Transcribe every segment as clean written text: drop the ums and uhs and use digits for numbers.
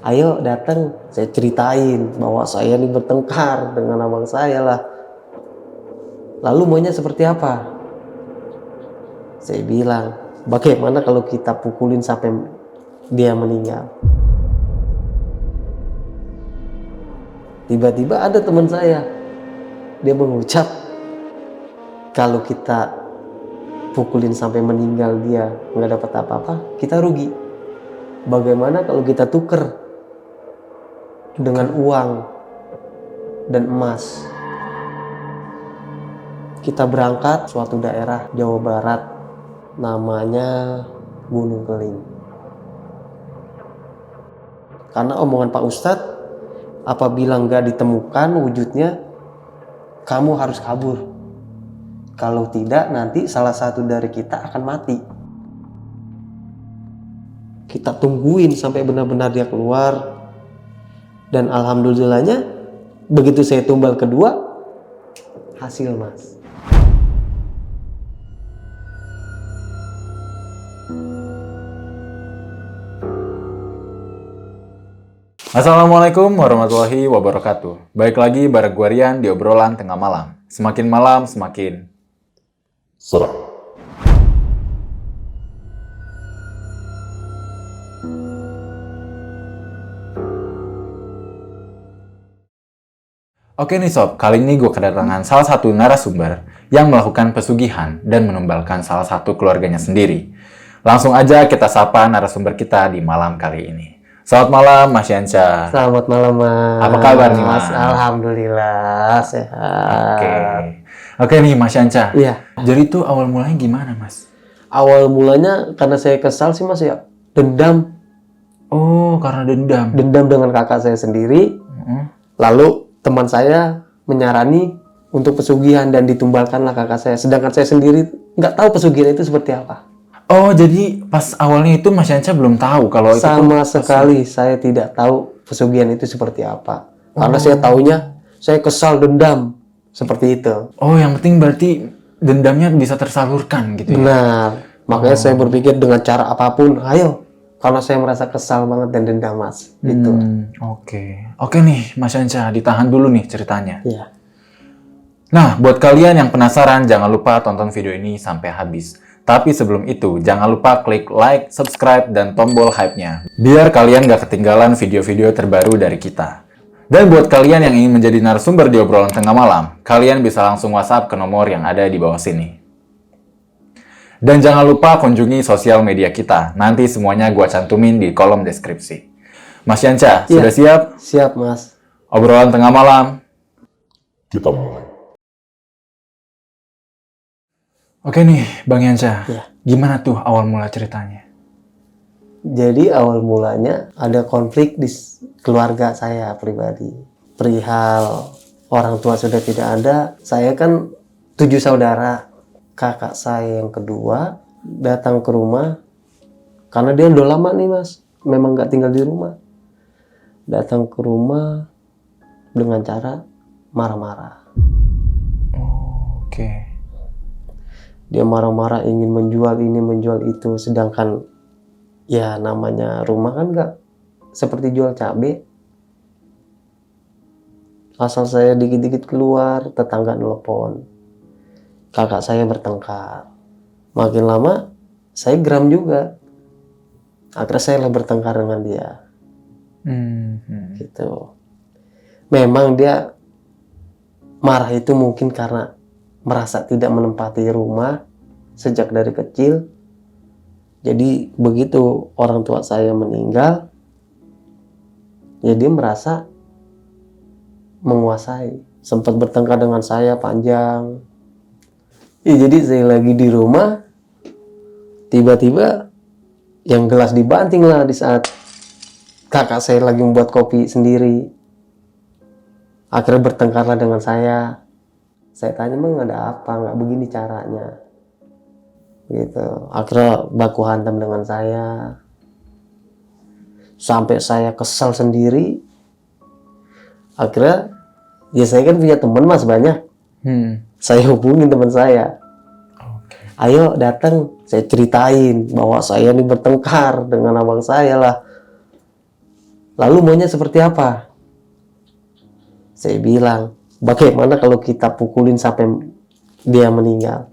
Ayo datang, saya ceritain bahwa saya ini bertengkar dengan abang saya lah. Lalu maunya seperti apa? Saya bilang, bagaimana kalau kita pukulin sampai dia meninggal? Tiba-tiba ada teman saya, dia mengucap, kalau kita pukulin sampai meninggal dia nggak dapat apa-apa, kita rugi. Bagaimana kalau kita tuker dengan uang dan emas? Kita berangkat suatu daerah Jawa Barat, namanya Gunung Keling. Karena omongan Pak Ustadz, apabila nggak ditemukan wujudnya, kamu harus kabur. Kalau tidak, nanti salah satu dari kita akan mati. Kita tungguin sampai benar-benar dia keluar. Dan alhamdulillahnya, begitu saya tumbal kedua, hasil mas. Assalamualaikum warahmatullahi wabarakatuh. Baik lagi bareng gua Rian di obrolan tengah malam. Semakin malam semakin seram. Oke nih sob, kali ini gue kedatangan salah satu narasumber yang melakukan pesugihan dan menumbalkan salah satu keluarganya sendiri. Langsung aja kita sapa narasumber kita di malam kali ini. Selamat malam Mas Yanca. Selamat malam mas. Apa kabar nih mas? Alhamdulillah sehat. Oke nih Mas Yanca. Iya. Jadi tuh awal mulanya gimana mas? Awal mulanya karena saya kesal sih mas ya, dendam. Oh karena dendam. Dendam dengan kakak saya sendiri. Lalu teman saya menyarani untuk pesugihan dan ditumbalkanlah kakak saya. Sedangkan saya sendiri nggak tahu pesugihan itu seperti apa. Oh jadi pas awalnya itu Mas Yanca belum tahu kalau itu Sama sekali saya tidak tahu pesugihan itu seperti apa. Karena saya taunya saya kesal dendam seperti itu. Oh yang penting berarti dendamnya bisa tersalurkan gitu ya? Benar. Makanya saya berpikir dengan cara apapun, ayo. Karena saya merasa kesal banget dan dendam mas. Gitu. Oke nih Mas Yanca, ditahan dulu nih ceritanya. Iya. Nah buat kalian yang penasaran jangan lupa tonton video ini sampai habis. Tapi sebelum itu, jangan lupa klik like, subscribe, dan tombol hype-nya. Biar kalian gak ketinggalan video-video terbaru dari kita. Dan buat kalian yang ingin menjadi narasumber di obrolan tengah malam, kalian bisa langsung WhatsApp ke nomor yang ada di bawah sini. Dan jangan lupa kunjungi sosial media kita. Nanti semuanya gua cantumin di kolom deskripsi. Mas Yanca, sudah siap? Siap mas. Obrolan tengah malam. Kita mulai. Oke nih, Bang Yanca. Iya. Gimana tuh awal mula ceritanya? Jadi awal mulanya ada konflik di keluarga saya pribadi. Perihal orang tua sudah tidak ada, saya kan 7 saudara. Kakak saya yang kedua datang ke rumah, karena dia udah lama nih mas, memang nggak tinggal di rumah. Datang ke rumah dengan cara marah-marah. Oke. Dia marah-marah ingin menjual ini, menjual itu. Sedangkan ya namanya rumah kan nggak seperti jual cabai. Asal saya dikit-dikit keluar, tetangga nelpon. Kakak saya bertengkar. Makin lama, saya geram juga. Akhirnya saya bertengkar dengan dia. Gitu. Memang dia marah itu mungkin karena merasa tidak menempati rumah sejak dari kecil. Jadi begitu orang tua saya meninggal, ya dia merasa menguasai. Sempat bertengkar dengan saya panjang. Ya, jadi saya lagi di rumah, tiba-tiba yang gelas dibanting lah di saat kakak saya lagi membuat kopi sendiri. Akhirnya bertengkarlah dengan saya. Saya tanya, emang ada apa? Nggak begini caranya. Gitu. Akhirnya baku hantam dengan saya. Sampai saya kesal sendiri. Akhirnya, ya saya kan punya teman mas banyak. Saya hubungin teman saya. Ayo datang, saya ceritain bahwa saya ini bertengkar dengan abang saya lah. Lalu maunya seperti apa? Saya bilang, bagaimana kalau kita pukulin sampai dia meninggal?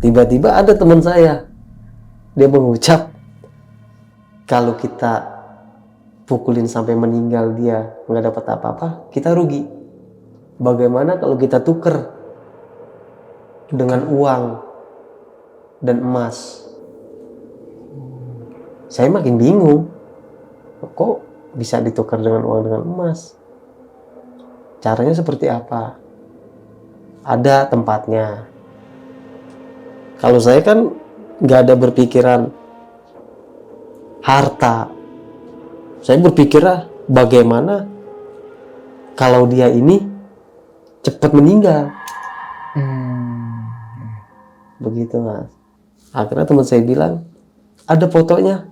Tiba-tiba ada teman saya, dia mengucap, kalau kita pukulin sampai meninggal dia nggak dapat apa-apa, kita rugi. Bagaimana kalau kita tuker dengan uang dan emas? Saya makin bingung, kok bisa ditukar dengan uang dengan emas? Caranya seperti apa? Ada tempatnya. Kalau saya kan nggak ada berpikiran harta. Saya berpikir bagaimana kalau dia ini cepat meninggal. Begitu Mas. Akhirnya teman saya bilang, ada fotonya?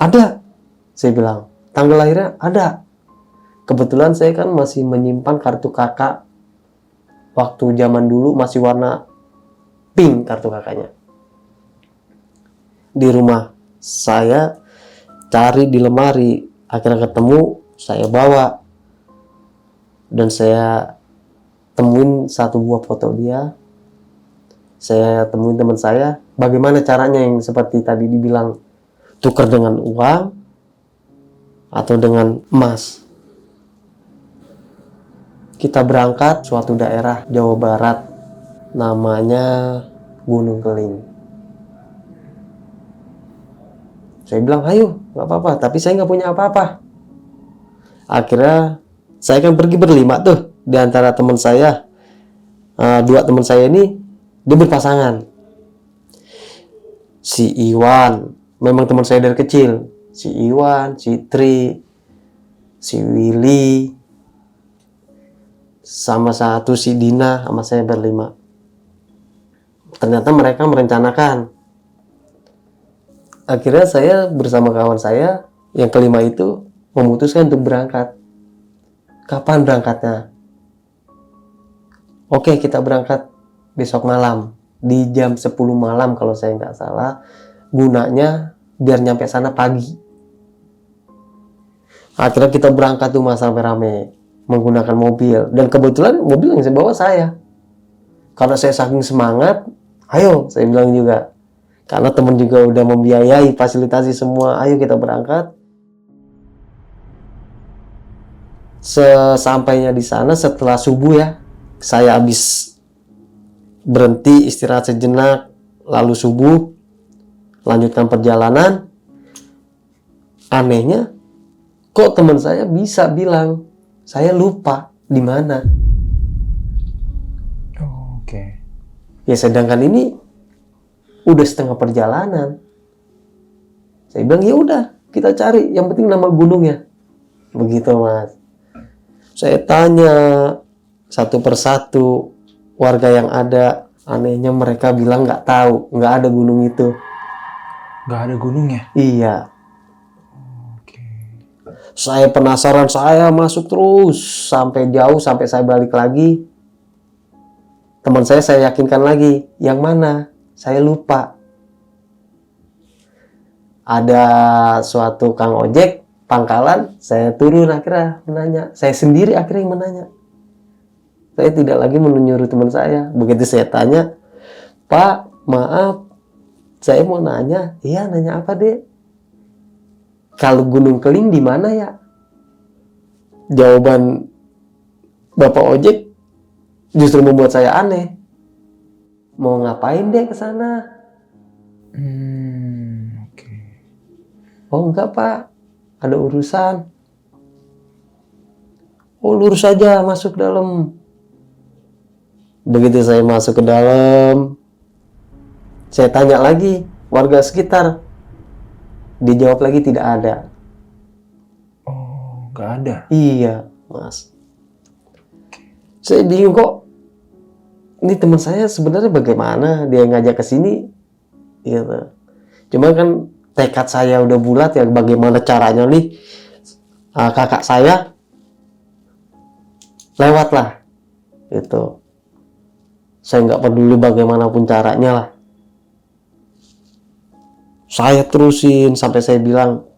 Ada. Saya bilang, tanggal lahirnya? Ada. Kebetulan saya kan masih menyimpan kartu kakak. Waktu zaman dulu masih warna pink kartu kakaknya. Di rumah saya cari di lemari, akhirnya ketemu, saya bawa dan saya temuin satu buah foto dia. Saya temuin teman saya, bagaimana caranya yang seperti tadi dibilang, tukar dengan uang atau dengan emas. Kita berangkat suatu daerah Jawa Barat, namanya Gunung Keling. Saya bilang, ayo, nggak apa-apa, tapi saya nggak punya apa-apa. Akhirnya saya kan pergi berlima tuh, di antara teman saya, dua teman saya ini dia berpasangan. Si Iwan, memang teman saya dari kecil. Si Iwan, si Tri, si Willy, sama satu si Dina, sama saya berlima. Ternyata mereka merencanakan. Akhirnya saya bersama kawan saya yang kelima itu memutuskan untuk berangkat. Kapan berangkatnya? Oke, kita berangkat besok malam di jam 10 malam kalau saya nggak salah. Gunanya biar nyampe sana pagi. Akhirnya kita berangkat tuh Mas rame-rame menggunakan mobil, dan kebetulan mobil yang saya bawa saya. Karena saya saking semangat, ayo saya bilang juga. Karena teman juga udah membiayai, fasilitasi semua, ayo kita berangkat. Sesampainya di sana setelah subuh ya, saya habis berhenti istirahat sejenak, lalu subuh, lanjutkan perjalanan. Anehnya, kok teman saya bisa bilang, saya lupa di mana. Oke. Ya sedangkan ini udah setengah perjalanan. Saya bilang ya udah kita cari, yang penting nama gunungnya. Begitu Mas. Saya tanya satu persatu warga yang ada, anehnya mereka bilang nggak tahu, nggak ada gunung itu. Nggak ada gunungnya? Iya. Oke. Saya penasaran, saya masuk terus sampai jauh, sampai saya balik lagi. Teman saya yakinkan lagi, yang mana? Saya lupa. Ada suatu kang ojek pangkalan, saya turun akhirnya menanya. Saya sendiri akhirnya yang menanya. Saya tidak lagi menyuruh teman saya. Begitu saya tanya, Pak, maaf, saya mau nanya. Iya, nanya apa dek? Kalau Gunung Keling di mana ya? Jawaban Bapak ojek justru membuat saya aneh. Mau ngapain deh ke sana? Oke. Oh enggak Pak, ada urusan. Oh lurus saja masuk dalam. Begitu saya masuk ke dalam, saya tanya lagi warga sekitar. Dijawab lagi tidak ada. Oh, nggak ada. Iya Mas. Saya bingung kok. Ini teman saya sebenarnya bagaimana dia ngajak ke sini, gitu. Cuma kan tekad saya udah bulat ya, bagaimana caranya nih kakak saya lewatlah itu. Saya nggak peduli bagaimanapun caranya lah. Saya terusin sampai saya bilang,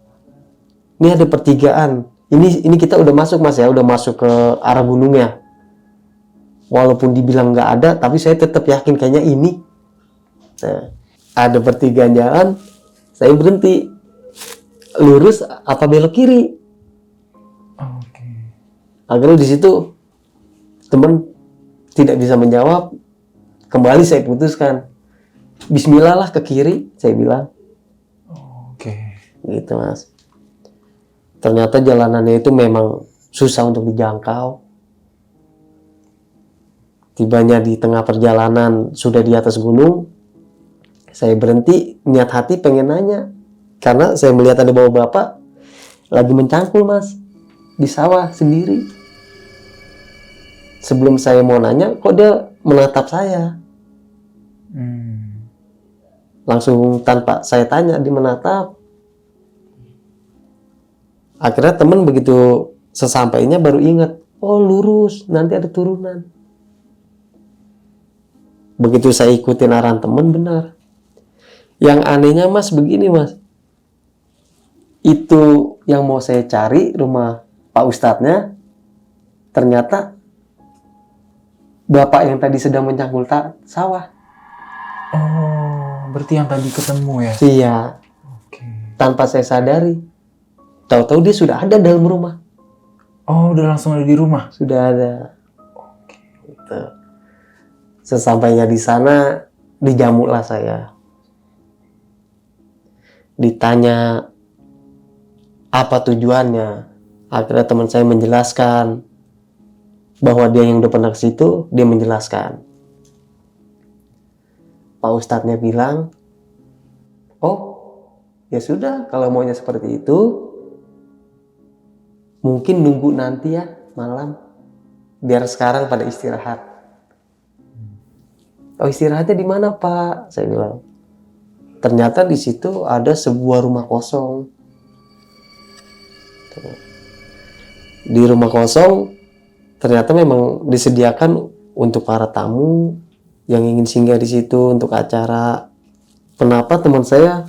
ini ada pertigaan. Ini kita udah masuk mas ya, udah masuk ke arah gunungnya. Walaupun dibilang nggak ada, tapi saya tetap yakin kayaknya ini. Nah, ada pertigaan jalan, saya berhenti. Lurus apa belok kiri? Oke. Akhirnya di situ teman tidak bisa menjawab. Kembali saya putuskan, Bismillah lah ke kiri, saya bilang. Oke. Gitu mas. Ternyata jalanannya itu memang susah untuk dijangkau. Tibanya di tengah perjalanan sudah di atas gunung, saya berhenti, niat hati pengen nanya, karena saya melihat ada bapak-bapak lagi mencangkul mas di sawah sendiri. Sebelum saya mau nanya, kok dia menatap saya. Langsung tanpa saya tanya, dia menatap. Akhirnya temen begitu sesampainya baru ingat, oh lurus, nanti ada turunan. Begitu saya ikutin arahan temen, benar. Yang anehnya mas begini mas, itu yang mau saya cari rumah Pak Ustadznya, ternyata bapak yang tadi sedang mencangkul sawah. Oh, berarti yang tadi ketemu ya? Iya, Oke. tanpa saya sadari. Tahu-tahu dia sudah ada dalam rumah. Oh, udah langsung ada di rumah? Sudah ada. Gitu. Sesampainya di sana, dijamuklah saya. Ditanya apa tujuannya. Akhirnya teman saya menjelaskan bahwa dia yang udah pernah ke situ, dia menjelaskan. Pak Ustadznya bilang, oh ya sudah, kalau maunya seperti itu, mungkin nunggu nanti ya malam, biar sekarang pada istirahat. Oh istirahatnya di mana Pak? Saya bilang. Ternyata di situ ada sebuah rumah kosong. Di rumah kosong ternyata memang disediakan untuk para tamu yang ingin singgah di situ untuk acara. Kenapa teman saya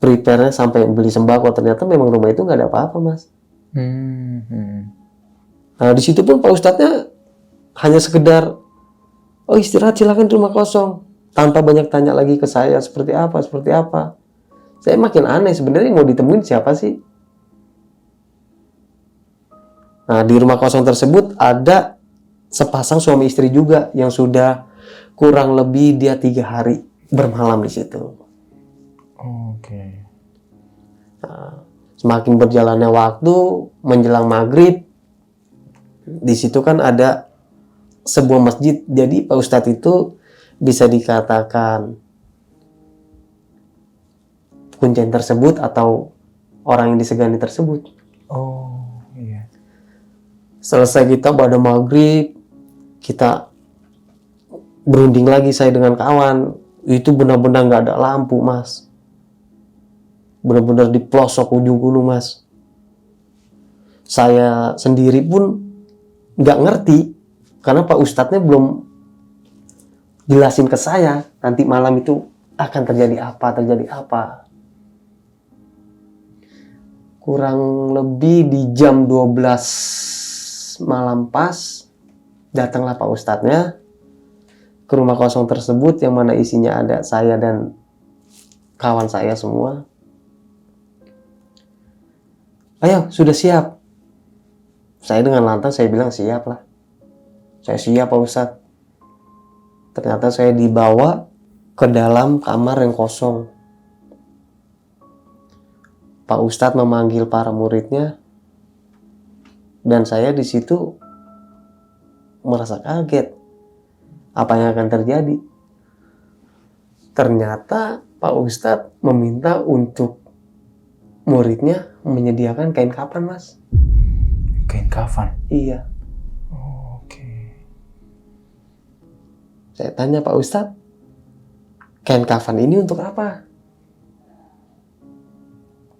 prepare-nya sampai beli sembako? Ternyata memang rumah itu nggak ada apa-apa mas. Nah di situ pun Pak Ustadznya hanya sekedar, oh istirahat silakan di rumah kosong, tanpa banyak tanya lagi ke saya seperti apa. Saya makin aneh sebenarnya, mau ditemuin siapa sih? Nah di rumah kosong tersebut ada sepasang suami istri juga yang sudah kurang lebih dia 3 hari bermalam di situ. Oke. Nah, semakin berjalannya waktu menjelang maghrib, di situ kan ada sebuah masjid. Jadi Pak Ustadz itu bisa dikatakan kuncen tersebut atau orang yang disegani tersebut. Oh iya. Selesai kita pada maghrib, kita berunding lagi saya dengan kawan. Itu benar-benar nggak ada lampu mas, benar-benar di pelosok ujung gunung mas. Saya sendiri pun nggak ngerti karena Pak Ustadznya belum jelasin ke saya nanti malam itu akan terjadi apa. Kurang lebih di jam 12 malam pas datanglah Pak Ustadznya ke rumah kosong tersebut yang mana isinya ada saya dan kawan saya semua. Ayo sudah siap. Saya dengan lantang saya bilang siap lah. Saya siap Pak Ustadz. Ternyata saya dibawa ke dalam kamar yang kosong. Pak Ustadz memanggil para muridnya dan saya di situ merasa kaget. Apa yang akan terjadi? Ternyata Pak Ustadz meminta untuk muridnya menyediakan kain kafan mas. Kain kafan? Iya. Oke. Saya tanya Pak Ustadz, kain kafan ini untuk apa?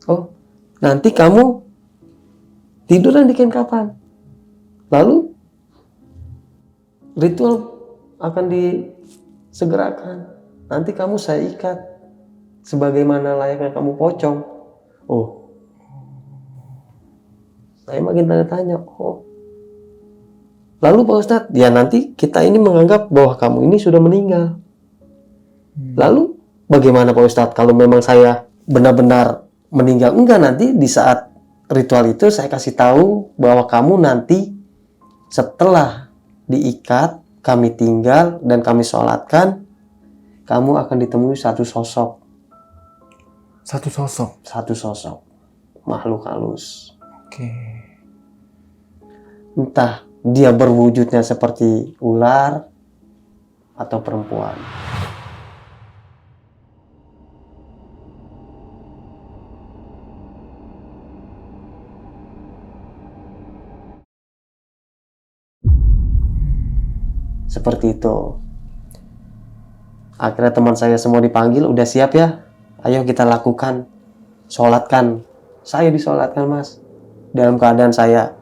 Oh, nanti kamu tiduran di kain kafan. Lalu ritual akan disegerakan. Nanti kamu saya ikat sebagaimana layaknya kamu pocong. Oh, saya makin tanya-tanya. Oh, lalu Pak Ustadz, ya nanti kita ini menganggap bahwa kamu ini sudah meninggal. Lalu bagaimana Pak Ustadz kalau memang saya benar-benar meninggal? Enggak, nanti di saat ritual itu saya kasih tahu bahwa kamu nanti setelah diikat, kami tinggal dan kami sholatkan, kamu akan ditemui satu sosok. Satu sosok makhluk halus. Oke. Entah dia berwujudnya seperti ular atau perempuan. Seperti itu. Akhirnya teman saya semua dipanggil, udah siap ya? Ayo kita lakukan. Sholatkan. Saya disolatkan, Mas. Dalam keadaan saya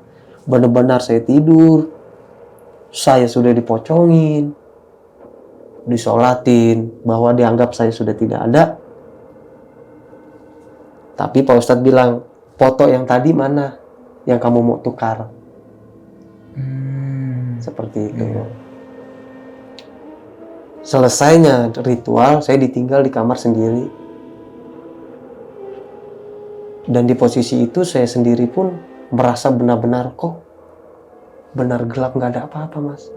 benar-benar saya tidur. Saya sudah dipocongin. Disolatin. Bahwa dianggap saya sudah tidak ada. Tapi Pak Ustadz bilang, foto yang tadi mana? Yang kamu mau tukar. Seperti itu. Selesainya ritual, saya ditinggal di kamar sendiri. Dan di posisi itu saya sendiri pun merasa benar-benar kok benar gelap, nggak ada apa-apa, Mas.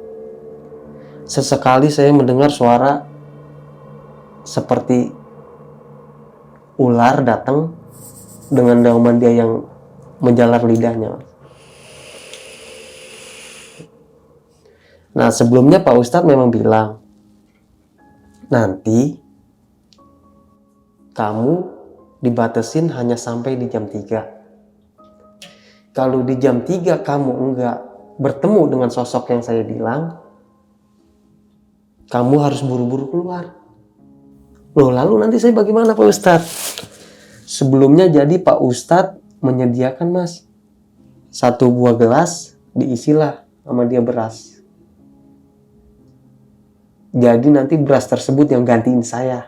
Sesekali saya mendengar suara seperti ular datang dengan dauman dia yang menjalar lidahnya, Mas. Nah, sebelumnya Pak Ustadz memang bilang, nanti kamu dibatasin hanya sampai di jam 3. Kalau di jam 3 kamu enggak bertemu dengan sosok yang saya bilang, kamu harus buru-buru keluar. Loh, lalu nanti saya bagaimana Pak Ustadz? Sebelumnya jadi Pak Ustadz menyediakan, Mas, 1 buah gelas, diisilah sama dia beras. Jadi nanti beras tersebut yang gantiin saya.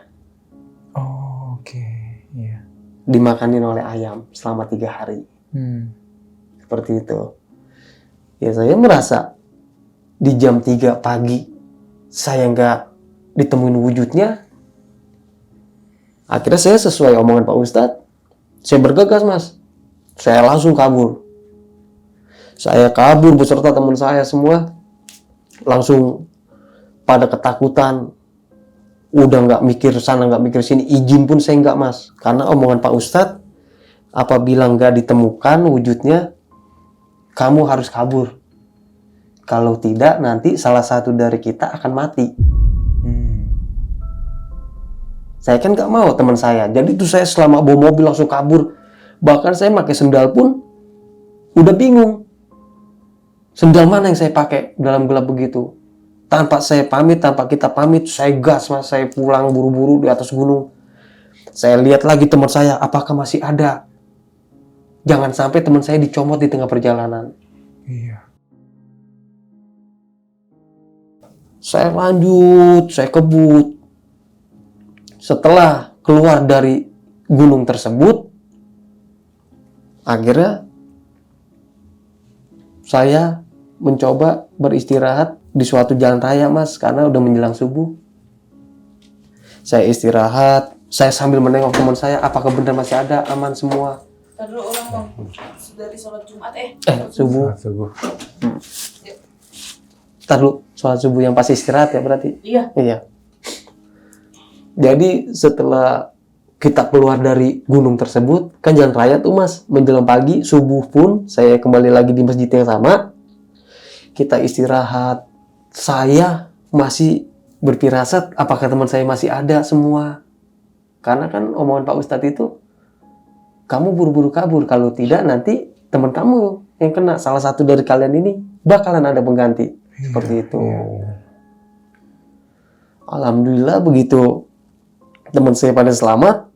Oh, oke. Iya. Dimakanin oleh ayam selama 3 hari. Seperti itu. Ya saya merasa di jam 3 pagi saya nggak ditemuin wujudnya. Akhirnya saya sesuai omongan Pak Ustadz, saya bergegas, Mas. Saya langsung kabur. Saya kabur beserta teman saya semua. Langsung pada ketakutan, udah nggak mikir sana nggak mikir sini, izin pun saya nggak, Mas, karena omongan Pak Ustadz, apabila nggak ditemukan wujudnya, kamu harus kabur. Kalau tidak nanti salah satu dari kita akan mati. Saya kan nggak mau teman saya, jadi itu saya selama bawa mobil langsung kabur. Bahkan saya pakai sendal pun udah bingung, sendal mana yang saya pakai dalam gelap begitu. Tanpa saya pamit, tanpa kita pamit, saya gas, Mas. Saya pulang buru-buru di atas gunung. Saya lihat lagi teman saya, apakah masih ada. Jangan sampai teman saya dicomot di tengah perjalanan. Iya. Saya lanjut, saya kebut. Setelah keluar dari gunung tersebut, akhirnya saya mencoba beristirahat di suatu jalan raya, Mas, karena udah menjelang subuh. Saya istirahat, saya sambil menengok teman saya, apakah benar masih ada, aman semua. Ntar dulu ulang, Bang. Dari sholat Jumat Subuh. Subuh. Ntar dulu, sholat subuh yang pas istirahat ya berarti? Iya. Iya. Jadi setelah kita keluar dari gunung tersebut, kan jalan raya tuh, Mas, menjelang pagi, subuh pun saya kembali lagi di masjid yang sama. Kita istirahat. Saya masih berfirasat apakah teman saya masih ada semua. Karena kan omongan Pak Ustadz itu, kamu buru-buru kabur, kalau tidak nanti teman kamu yang kena, salah satu dari kalian ini bakalan ada pengganti. Seperti itu. Alhamdulillah begitu teman saya pada selamat.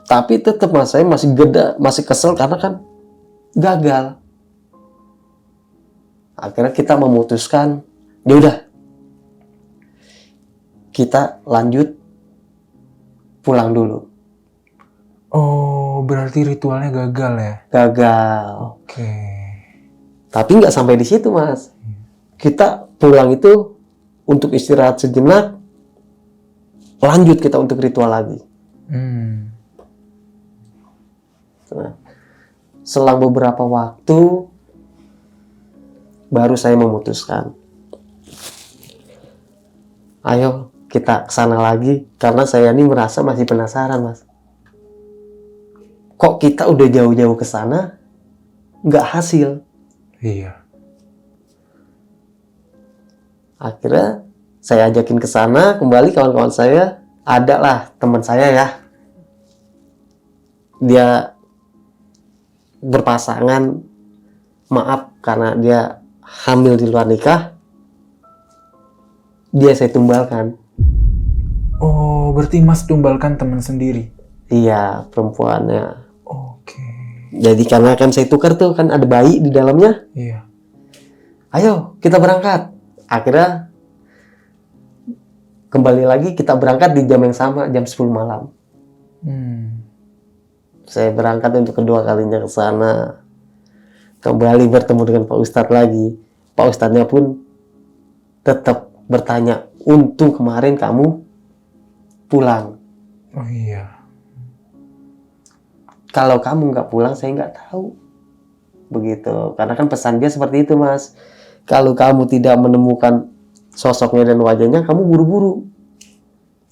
Tapi tetap, Mas, saya masih kesel karena kan gagal. Akhirnya kita memutuskan, ya udah, kita lanjut pulang dulu. Oh, berarti ritualnya gagal ya? Gagal. Oke. Tapi nggak sampai di situ, Mas. Kita pulang itu untuk istirahat sejenak, lanjut kita untuk ritual lagi. Nah, selang beberapa waktu, baru saya memutuskan, ayo kita kesana lagi, karena saya ini merasa masih penasaran, Mas. Kok kita udah jauh-jauh ke sana, nggak hasil. Iya. Akhirnya saya ajakin ke sana kembali kawan-kawan saya. Ada lah teman saya ya. Dia berpasangan, maaf karena dia hamil di luar nikah. Dia saya tumbalkan. Oh, berarti Mas tumbalkan teman sendiri? Iya, perempuannya. Oke. Jadi karena kan saya tukar tuh, kan ada bayi di dalamnya. Iya. Ayo kita berangkat. Akhirnya kembali lagi kita berangkat di jam yang sama, jam 10 malam. Saya berangkat untuk kedua kalinya ke sana. Kembali bertemu dengan Pak Ustadz lagi. Pak Ustadznya pun tetap bertanya, untung kemarin kamu pulang. Oh iya. Kalau kamu nggak pulang, saya nggak tahu. Begitu. Karena kan pesan dia seperti itu, Mas. Kalau kamu tidak menemukan sosoknya dan wajahnya, kamu buru-buru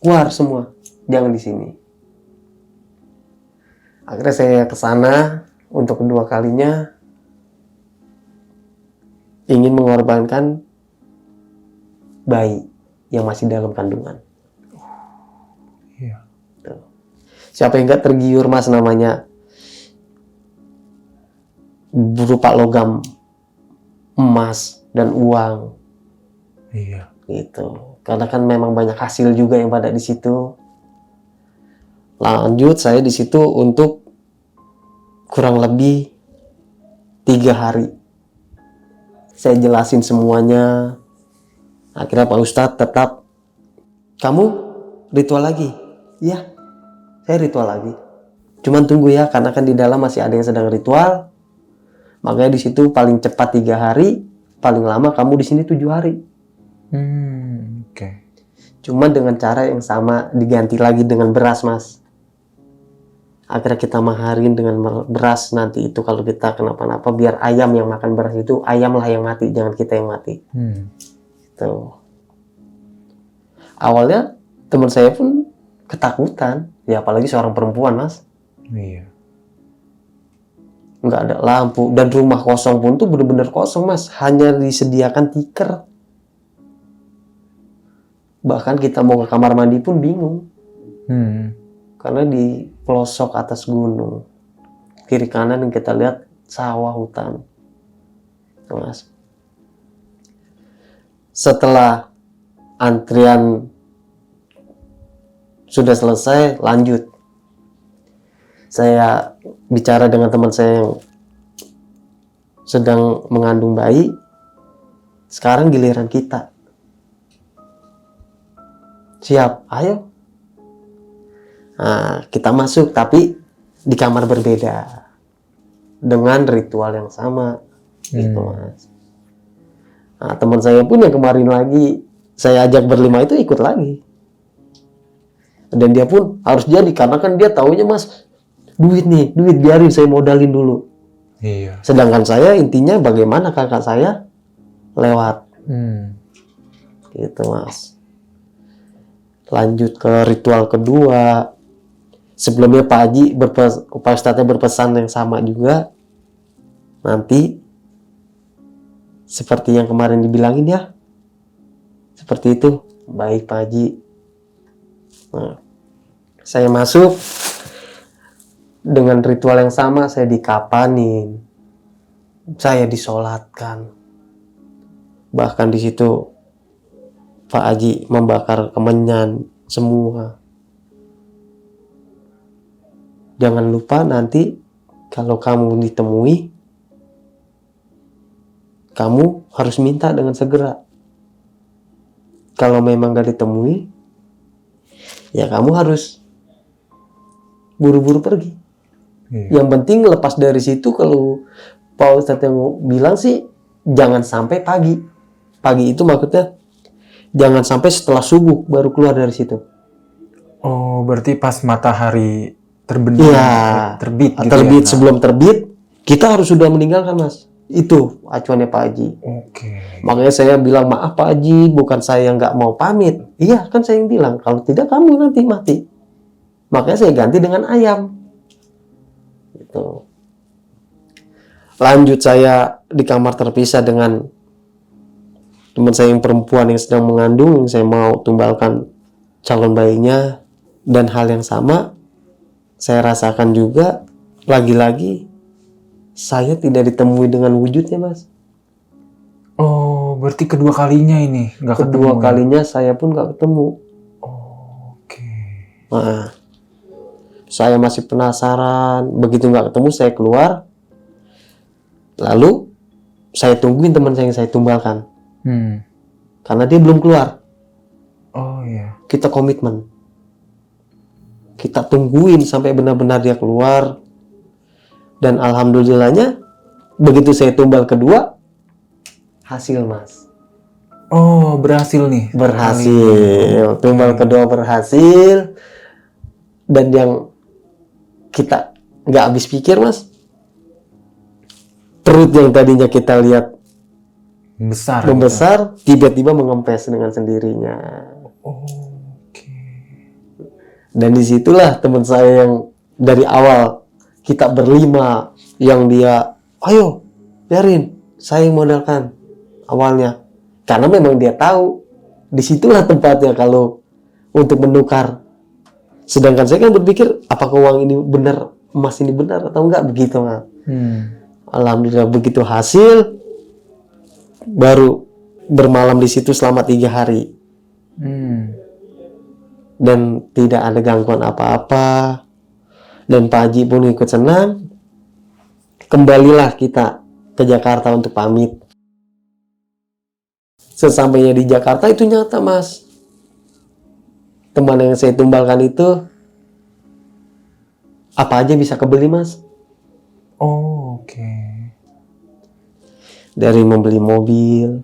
keluar semua. Jangan di sini. Akhirnya saya ke sana untuk kedua kalinya, ingin mengorbankan bayi yang masih dalam kandungan. Iya. Tuh. Siapa yang nggak tergiur, Mas, namanya berupa logam emas dan uang. Iya. Gitu. Karena kan memang banyak hasil juga yang pada di situ. Lanjut saya di situ untuk kurang lebih 3 hari. Saya jelasin semuanya. Akhirnya Pak Ustadz tetap, kamu ritual lagi? Iya, saya ritual lagi. Cuman tunggu ya, karena kan di dalam masih ada yang sedang ritual. Makanya di situ paling cepat 3 hari, paling lama kamu di sini 7 hari. Oke. Cuma dengan cara yang sama, diganti lagi dengan beras, Mas. Akhirnya kita maharin dengan beras. Nanti itu kalau kita kenapa-napa, biar ayam yang makan beras itu, ayamlah yang mati, jangan kita yang mati. Tuh. Awalnya teman saya pun ketakutan, ya apalagi seorang perempuan, Mas. Iya. Nggak ada lampu, dan rumah kosong pun tuh bener-bener kosong, Mas. Hanya disediakan tikar. Bahkan kita mau ke kamar mandi pun bingung. Karena di pelosok atas gunung, kiri kanan yang kita lihat sawah, hutan. Tuh, Mas. Setelah antrian sudah selesai, lanjut. Saya bicara dengan teman saya yang sedang mengandung bayi. Sekarang giliran kita. Siap, ayo. Nah, kita masuk, tapi di kamar berbeda. Dengan ritual yang sama. Gitu, Mas. Nah, teman saya pun yang kemarin lagi saya ajak berlima itu ikut lagi. Dan dia pun harus jadi, karena kan dia taunya, Mas, duit nih, duit, biarin saya modalin dulu. Iya. Sedangkan saya intinya bagaimana kakak saya lewat. Gitu, Mas. Lanjut ke ritual kedua. Sebelumnya Pak Haji, Pak Ustadznya berpesan yang sama juga. Nanti seperti yang kemarin dibilangin ya. Seperti itu. Baik Pak Haji. Nah, saya masuk dengan ritual yang sama. Saya dikapanin, saya disolatkan. Bahkan di situ Pak Haji membakar kemenyan semua. Jangan lupa nanti kalau kamu ditemui, kamu harus minta dengan segera. Kalau memang gak ditemui, ya kamu harus buru-buru pergi. Yang penting lepas dari situ, kalau Pak Ustadz yang bilang sih, jangan sampai pagi. Pagi itu maksudnya jangan sampai setelah subuh baru keluar dari situ. Oh, berarti pas matahari terbenam, Iya, terbit gitu terbit. ya? Nah, Sebelum terbit, kita harus sudah meninggalkan, Mas. Itu acuannya Pak Haji. Oke. Makanya saya bilang, maaf Pak Haji, bukan saya yang nggak mau pamit. Iya, kan saya yang bilang, kalau tidak kamu nanti mati. Makanya saya ganti dengan ayam. Gitu. Lanjut, saya di kamar terpisah dengan teman saya yang perempuan yang sedang mengandung, yang saya mau tumbalkan calon bayinya. Dan hal yang sama saya rasakan juga, lagi-lagi saya tidak ditemui dengan wujudnya, Mas. Oh, berarti kedua kalinya ini nggak ketemu. Kedua ya? kalinya saya pun nggak ketemu. Oke. Nah, saya masih penasaran. Begitu nggak ketemu, saya keluar. Lalu saya tungguin teman saya yang saya tumbalkan, karena dia belum keluar. Oh iya. Kita komitmen, kita tungguin sampai benar-benar dia keluar. Dan alhamdulillahnya, begitu saya tumbal kedua, hasil, Mas. Oh, berhasil nih. Berhasil. Tumbal kedua berhasil. Dan yang kita nggak habis pikir, Mas, perut yang tadinya kita lihat Besar. membesar, tiba-tiba mengempes dengan sendirinya. Oke. Dan disitulah teman saya yang dari awal kita berlima, yang dia, ayo, biarin, saya yang modalkan awalnya. Karena memang dia tahu, disitulah tempatnya kalau untuk menukar. Sedangkan saya kan berpikir, apakah uang ini benar, emas ini benar atau enggak, begitu, Mas. Alhamdulillah begitu hasil, baru bermalam di situ selama 3 hari. Dan tidak ada gangguan apa-apa. Dan Pak Haji pun ikut senang. Kembalilah kita ke Jakarta untuk pamit. Sesampainya di Jakarta itu nyata, Mas. Teman yang saya tumbalkan itu apa aja bisa kebeli, Mas. Oke. Dari membeli mobil,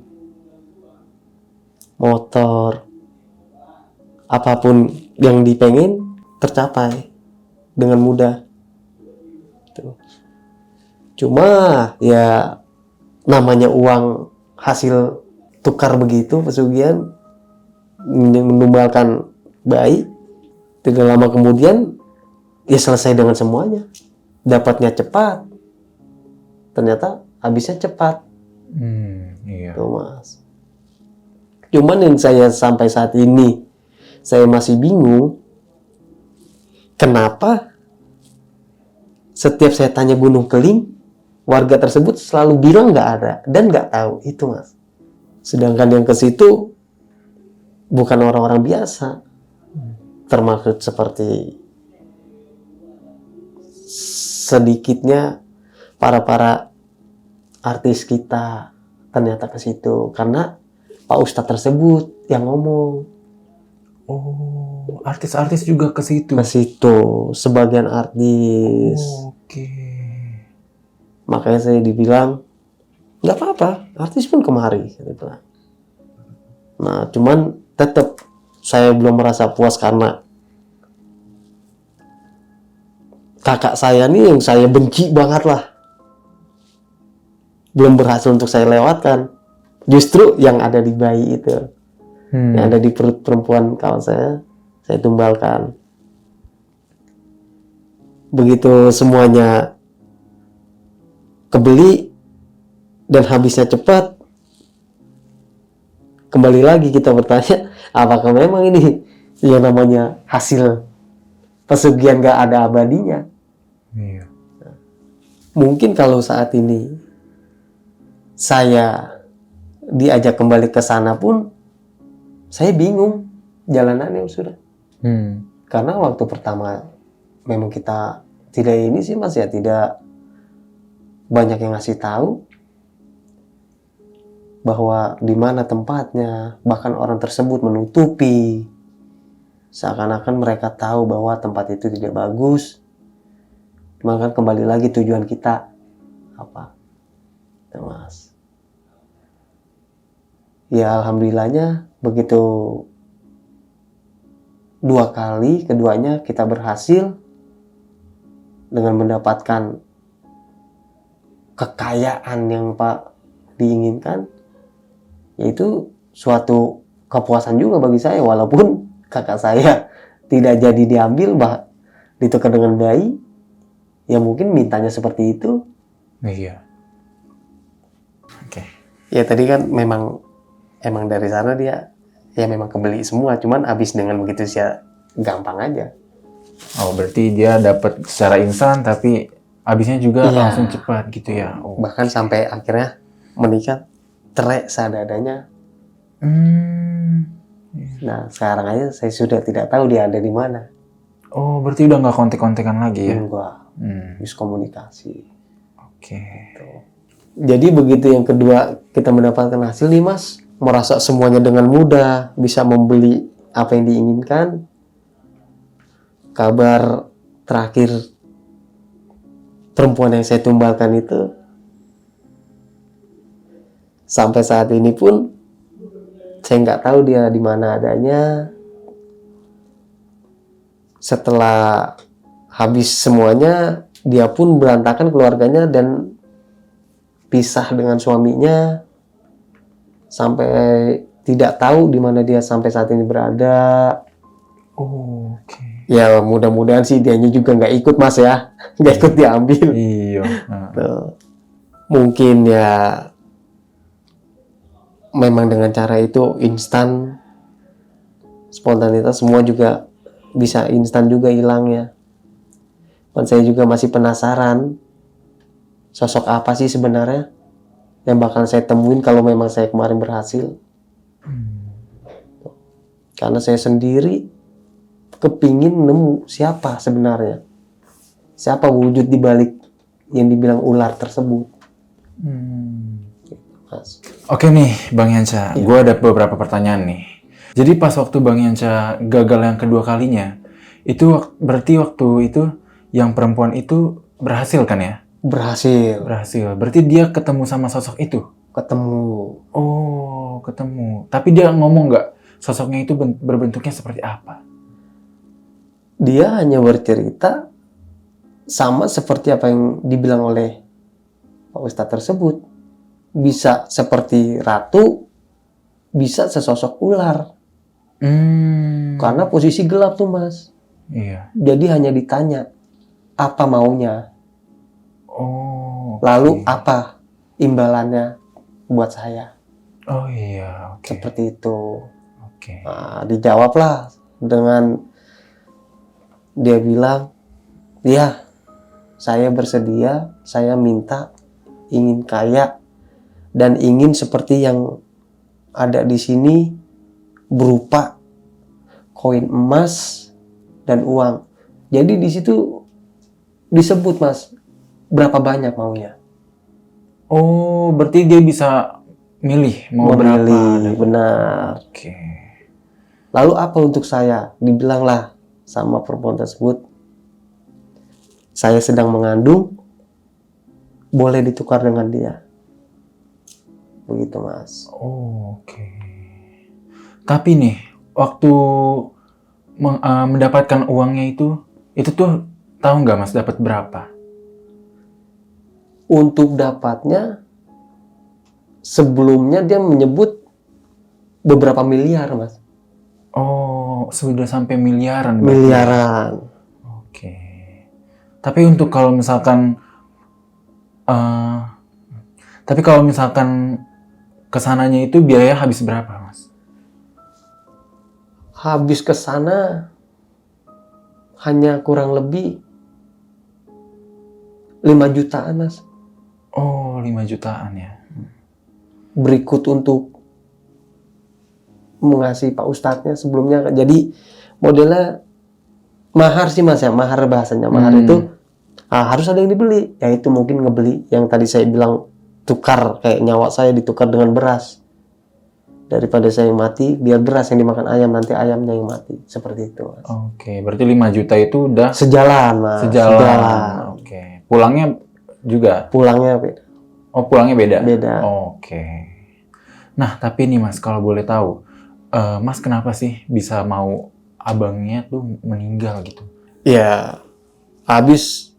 motor, apapun yang dipengin tercapai dengan mudah. Tuh. Cuma ya namanya uang hasil tukar begitu, pesugihan, menumbalkan bayi, tidak lama kemudian ya selesai dengan semuanya. Dapatnya cepat, ternyata habisnya cepat. Iya. Tuh, Mas. Cuman yang saya sampai saat ini saya masih bingung, kenapa setiap saya tanya Gunung Keling, warga tersebut selalu bilang nggak ada dan nggak tahu itu, Mas. Sedangkan yang ke situ bukan orang-orang biasa, termasuk seperti sedikitnya para artis kita ternyata ke situ, karena Pak Ustadz tersebut yang ngomong. Oh, artis-artis juga ke situ. Ke situ, sebagian artis. Oke. Makanya saya dibilang, nggak apa-apa, artis pun kemari. Gitu. Nah, cuman tetap saya belum merasa puas karena kakak saya nih yang saya benci banget lah, belum berhasil untuk saya lewatkan. Justru yang ada di bayi itu, yang ada di perut perempuan kawan saya tumbalkan. Begitu semuanya kebeli dan habisnya cepat, kembali lagi kita bertanya, apakah memang ini yang namanya hasil pesugihan gak ada abadinya? Iya. Mungkin kalau saat ini saya diajak kembali ke sana pun saya bingung jalanannya sudah. Karena waktu pertama memang kita tidak ini sih, Mas, ya, tidak banyak yang ngasih tahu. bahwa di mana tempatnya, bahkan orang tersebut menutupi, seakan-akan mereka tahu bahwa tempat itu tidak bagus. Maka kembali lagi tujuan kita apa, Mas? Ya alhamdulillahnya begitu 2 kali, keduanya kita berhasil dengan mendapatkan kekayaan yang Pak diinginkan, yaitu suatu kepuasan juga bagi saya, walaupun kakak saya tidak jadi diambil, ditukar dengan bayi, ya mungkin mintanya seperti itu. Iya. Oke. Ya tadi kan emang dari sana dia ya memang kebeli semua, cuman habis dengan begitu sih gampang aja. Oh, berarti dia dapat secara instan tapi habisnya juga Iya. langsung cepat gitu ya. Oh. Bahkan sampai akhirnya menikah cerai seadanya. Nah sekarang aja saya sudah tidak tahu dia ada di mana. Oh, berarti udah nggak kontek-kontekan lagi ya? Enggak, miskomunikasi. Oke. Jadi begitu yang kedua kita mendapatkan hasil nih Mas, merasa semuanya dengan mudah, bisa membeli apa yang diinginkan. Kabar terakhir perempuan yang saya tumbalkan itu sampai saat ini pun saya nggak tahu dia di mana adanya. Setelah habis semuanya, dia pun berantakan keluarganya dan pisah dengan suaminya, sampai tidak tahu di mana dia sampai saat ini berada. Oh, oke. Ya mudah-mudahan sih dianya juga nggak ikut Mas ya, nggak ikut diambil. Iya. Tuh. Mungkin ya memang dengan cara itu instan, spontanitas semua juga bisa instan juga hilangnya. Dan saya juga masih penasaran sosok apa sih sebenarnya yang bakal saya temuin kalau memang saya kemarin berhasil. Karena saya sendiri kepingin nemu siapa sebenarnya, siapa wujud di balik yang dibilang ular tersebut. Mas. Oke nih, Bang Yanca, gue ada beberapa pertanyaan nih. Jadi pas waktu Bang Yanca gagal yang kedua kalinya, itu berarti waktu itu yang perempuan itu berhasil kan ya? Berhasil. Berhasil. Berarti dia ketemu sama sosok itu? Ketemu. Oh, ketemu. Tapi dia ngomong nggak sosoknya itu berbentuknya seperti apa? Dia hanya bercerita sama seperti apa yang dibilang oleh Pak Ustadz tersebut. Bisa seperti ratu, bisa sesosok ular. Karena posisi gelap tuh Mas. Iya. Jadi hanya ditanya apa maunya. Oh. Lalu apa imbalannya buat saya. Oh iya, oke. Seperti itu. Oke. Nah, dijawablah dengan dia bilang, ya saya bersedia, saya minta, ingin kaya dan ingin seperti yang ada di sini berupa koin emas dan uang. Jadi di situ disebut Mas berapa banyak maunya. Oh, berarti dia bisa milih mau berapa. Memilih, benar. Oke. Lalu apa untuk saya? Dibilanglah sama perempuan tersebut, saya sedang mengandung, boleh ditukar dengan dia. Begitu Mas. Oh, oke. Tapi nih, waktu mendapatkan uangnya itu tuh tahu nggak Mas dapat berapa? Untuk dapatnya, sebelumnya dia menyebut beberapa miliar Mas. Oh, sudah sampai miliaran. Miliaran. Oke. Tapi untuk kalau misalkan kesananya itu biaya habis berapa Mas? Habis ke sana hanya kurang lebih 5 jutaan Mas. Oh, 5 jutaan ya. Berikut untuk mengasihi Pak Ustadznya sebelumnya. Jadi modelnya mahar sih Mas ya, mahar bahasanya. Mahar itu harus ada yang dibeli, yaitu mungkin ngebeli yang tadi saya bilang tukar, kayak nyawa saya ditukar dengan beras. Daripada saya yang mati, biar beras yang dimakan ayam, nanti ayamnya yang mati. Seperti itu, Mas. Oke, berarti 5 juta itu udah Sejalan, Mas. sejalan. Oke. Pulangnya juga? Pulangnya beda. Oh, pulangnya beda? Beda. Oke. Nah, tapi nih Mas, kalau boleh tahu, Mas kenapa sih bisa mau abangnya tuh meninggal gitu? Ya, habis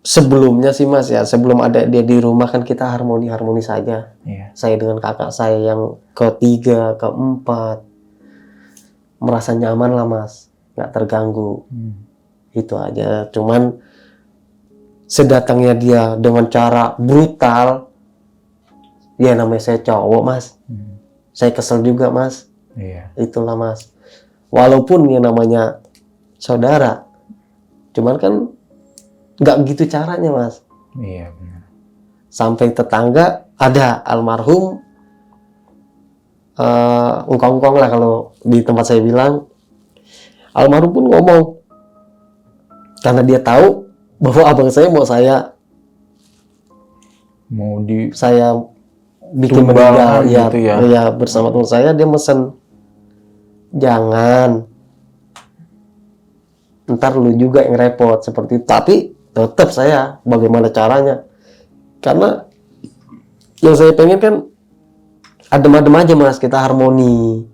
sebelumnya sih Mas ya, sebelum ada dia di rumah kan kita harmoni-harmoni saja. Iya. Saya dengan kakak saya yang ketiga, keempat, merasa nyaman lah Mas, nggak terganggu. Itu aja. Cuman sedatangnya dia dengan cara brutal, ya namanya saya cowok Mas, saya kesel juga Mas. Iya. Itulah Mas. Walaupun yang namanya saudara, cuman kan nggak gitu caranya Mas. Iya benar. Sampai tetangga ada almarhum, engkong-engkong lah kalau di tempat saya bilang, almarhum pun ngomong karena dia tahu bahwa abang saya mau saya bikin meninggal ya, gitu ya. ya bersama teman saya, dia mesen jangan, ntar lu juga yang repot seperti itu. Tapi tetap saya bagaimana caranya, karena yang saya pengen kan adem-adem aja Mas, kita harmoni.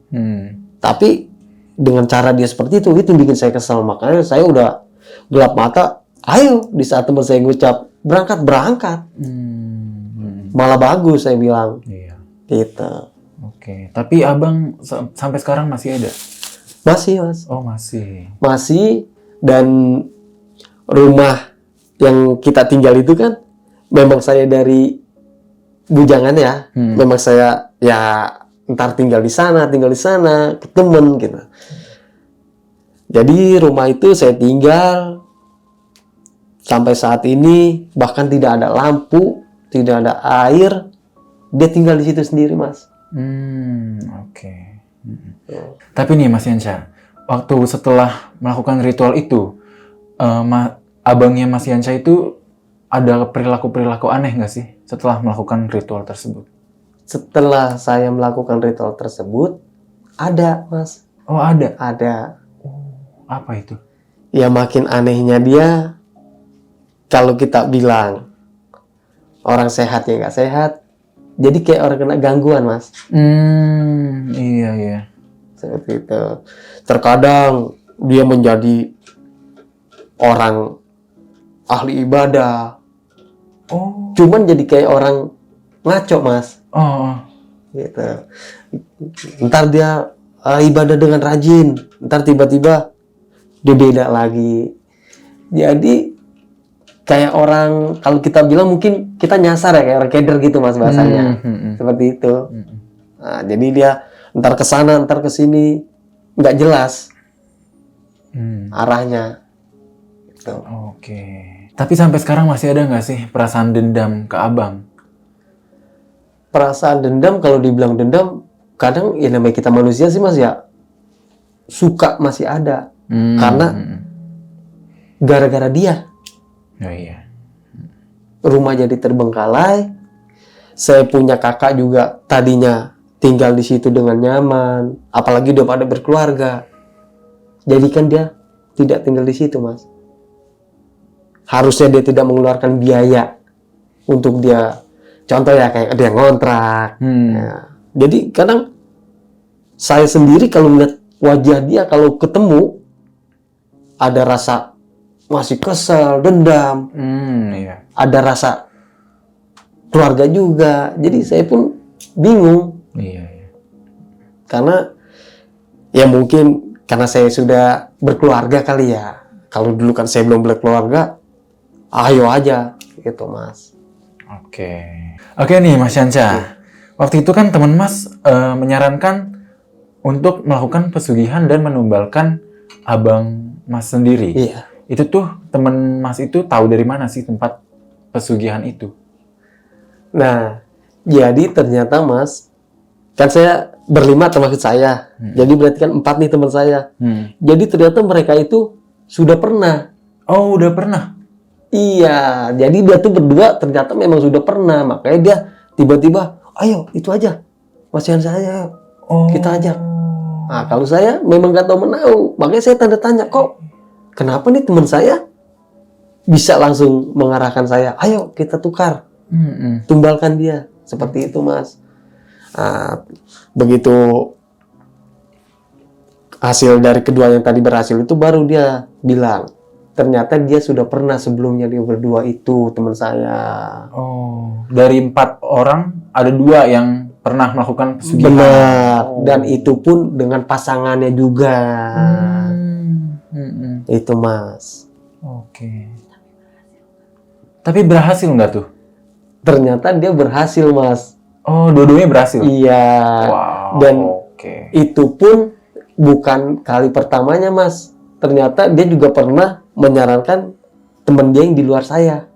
Tapi dengan cara dia seperti itu bikin saya kesal. Makanya saya udah gelap mata, ayo di saat teman saya ngucap berangkat malah bagus saya bilang. Iya. Gitu. Oke. Tapi abang sampai sekarang masih ada? Masih Mas. Oh masih. Masih. Dan rumah yang kita tinggal itu kan memang saya dari bujangan ya. Memang saya ya ntar tinggal di sana ke temen gitu. Jadi rumah itu saya tinggal sampai saat ini, bahkan tidak ada lampu, tidak ada air, dia tinggal di situ sendiri Mas. Oke. Tapi nih Mas Yansyah, waktu setelah melakukan ritual itu, abangnya Mas Yansyah itu ada perilaku-perilaku aneh nggak sih setelah melakukan ritual tersebut? Setelah saya melakukan ritual tersebut, ada Mas. Oh ada? Ada. Apa itu? Ya makin anehnya dia, kalau kita bilang orang sehat ya nggak sehat, jadi kayak orang kena gangguan Mas. Iya. Seperti itu. Terkadang dia menjadi orang ahli ibadah. Oh. Cuman jadi kayak orang ngaco Mas. Oh. Gitu. Ntar dia ibadah dengan rajin, ntar tiba-tiba dia beda lagi. Jadi kayak orang, kalau kita bilang mungkin kita nyasar ya, kayak orang keder gitu Mas bahasanya. Seperti itu. Nah, jadi dia ntar ke sana, ntar ke sini, nggak jelas arahnya. Gitu. Oke. Tapi sampai sekarang masih ada nggak sih perasaan dendam ke abang? Perasaan dendam, kalau dibilang dendam, kadang ya namanya kita manusia sih Mas ya, suka masih ada. Karena gara-gara dia. Oh iya. Rumah jadi terbengkalai. Saya punya kakak juga tadinya tinggal di situ dengan nyaman, apalagi udah pada berkeluarga. Jadi kan dia tidak tinggal di situ Mas. Harusnya dia tidak mengeluarkan biaya untuk dia, contoh ya kayak dia ngontrak. Ya. Jadi kadang saya sendiri kalau melihat wajah dia, kalau ketemu ada rasa masih kesel, dendam. Iya. Ada rasa keluarga juga. Jadi saya pun bingung. Iya. Karena ya mungkin karena saya sudah berkeluarga kali ya. Kalau dulu kan saya belum berkeluarga, ayo aja gitu Mas. Oke nih Mas Yansyah. Waktu itu kan teman Mas menyarankan untuk melakukan pesugihan dan menumbalkan abang Mas sendiri. Iya. Itu tuh teman Mas itu tahu dari mana sih tempat pesugihan itu? Nah, jadi ternyata Mas, kan saya berlima termasuk saya. Jadi berarti kan 4 nih teman saya. Jadi ternyata mereka itu sudah pernah. Oh, udah pernah? Iya, jadi dia tuh berdua ternyata memang sudah pernah, makanya dia tiba-tiba, ayo itu aja, masihan saya, kita ajak. Nah, kalau saya memang gak tahu menau, makanya saya tanda tanya, kok kenapa nih teman saya bisa langsung mengarahkan saya, ayo kita tukar, tumbalkan dia, seperti itu Mas. Nah, begitu hasil dari kedua yang tadi berhasil itu baru dia bilang, ternyata dia sudah pernah sebelumnya dia berdua itu teman saya. Oh, dari 4 orang ada 2 yang pernah melakukan pesugihan. Benar. Dan itu pun dengan pasangannya juga. Itu Mas. Oke. Tapi berhasil nggak tuh? Ternyata dia berhasil Mas. Oh, dua-duanya berhasil. Iya. Wow. Dan oke. itu pun bukan kali pertamanya Mas. Ternyata dia juga pernah menyarankan teman dia yang di luar saya.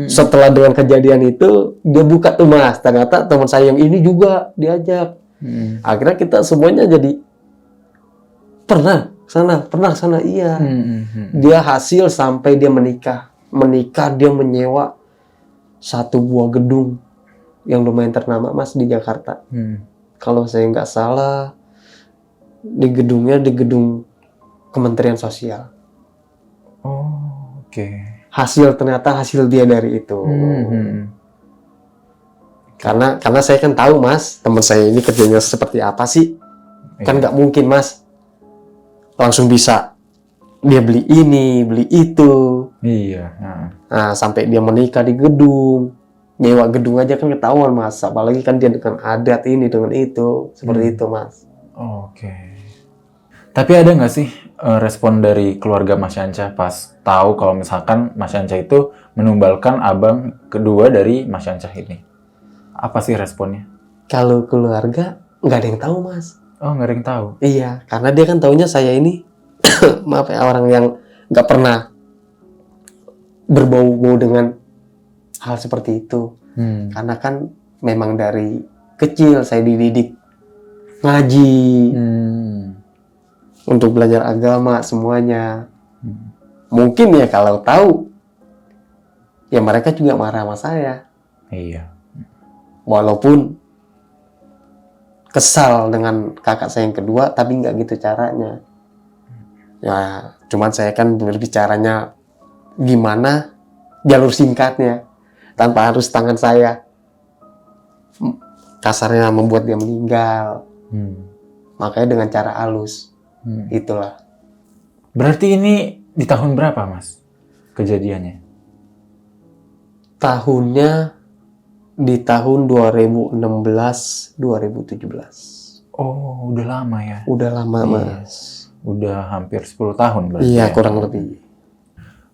Setelah dengan kejadian itu dia buka tuh Mas, ternyata teman saya yang ini juga diajak. Akhirnya kita semuanya jadi pernah sana iya. Dia hasil sampai dia menikah dia menyewa satu buah gedung yang lumayan ternama Mas di Jakarta. Kalau saya nggak salah di gedung Kementerian Sosial. Oh, oke. Ternyata hasil dia dari itu. Karena saya kan tahu Mas, teman saya ini kerjanya seperti apa sih? Kan nggak mungkin Mas langsung bisa dia beli ini, beli itu. Iya. Nah, sampai dia menikah di gedung, nyewa gedung aja kan ketahuan Mas. Apalagi kan dia dengan adat ini dengan itu, seperti itu Mas. Oke. Tapi ada nggak sih respon dari keluarga Mas Yanca pas tahu kalau misalkan Mas Yanca itu menumbalkan abang kedua dari Mas Yanca ini? Apa sih responnya? Kalau keluarga nggak ada yang tahu Mas. Oh, nggak ada yang tahu. Iya, karena dia kan taunya saya ini maaf ya, orang yang nggak pernah berbau-bau dengan hal seperti itu. Karena kan memang dari kecil saya dididik ngaji. Untuk belajar agama semuanya. Mungkin ya kalau tahu ya mereka juga marah sama saya. Iya. Walaupun kesal dengan kakak saya yang kedua, tapi nggak gitu caranya. Ya, cuman saya kan berbicaranya gimana jalur singkatnya tanpa harus tangan saya kasarnya membuat dia meninggal. Makanya dengan cara halus. Itulah. Berarti ini di tahun berapa Mas kejadiannya? Tahunnya di tahun 2016-2017. Oh, udah lama ya? Udah lama Mas. Udah hampir 10 tahun berarti. Iya, ya? kurang lebih.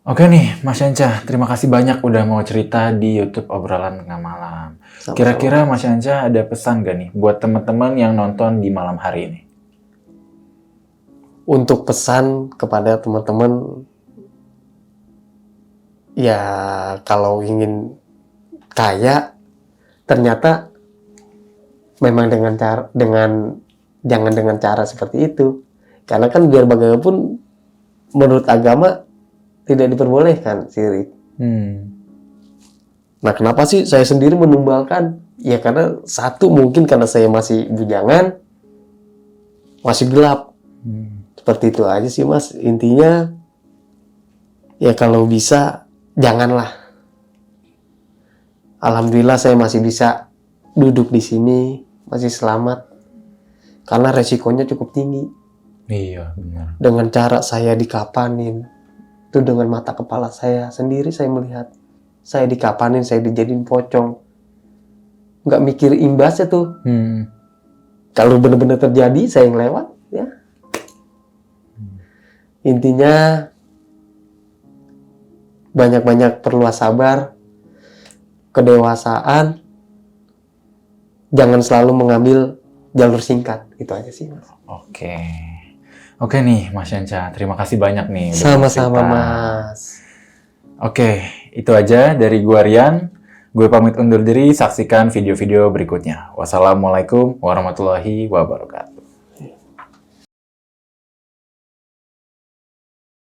Oke nih, Mas Yanca, terima kasih banyak udah mau cerita di YouTube Obrolan Tengah Malam. Sama-sama. Kira-kira Mas Yanca ada pesan gak nih buat teman-teman yang nonton di malam hari ini? Untuk pesan kepada teman-teman, ya kalau ingin kaya, ternyata memang jangan dengan cara seperti itu. Karena kan biar bagaimanapun menurut agama tidak diperbolehkan sirik. Nah, kenapa sih saya sendiri menumbalkan? Ya karena satu mungkin karena saya masih bujangan, masih gelap. Seperti itu aja sih Mas. Intinya ya kalau bisa janganlah. Alhamdulillah saya masih bisa duduk di sini, masih selamat. Karena resikonya cukup tinggi. Iya, benar. Dengan cara saya dikapanin, itu dengan mata kepala saya sendiri saya melihat. Saya dikapanin, saya dijadiin pocong. Nggak mikir imbasnya tuh. Kalau benar-benar terjadi, saya yang lewat, ya. Intinya banyak-banyak perluas sabar, kedewasaan, jangan selalu mengambil jalur singkat. Itu aja sih Mas. Oke nih Mas Yanca, terima kasih banyak nih. udah Sama-sama cerita. Mas. Oke, itu aja dari gua Rian. Gue pamit undur diri, saksikan video-video berikutnya. Wassalamualaikum warahmatullahi wabarakatuh.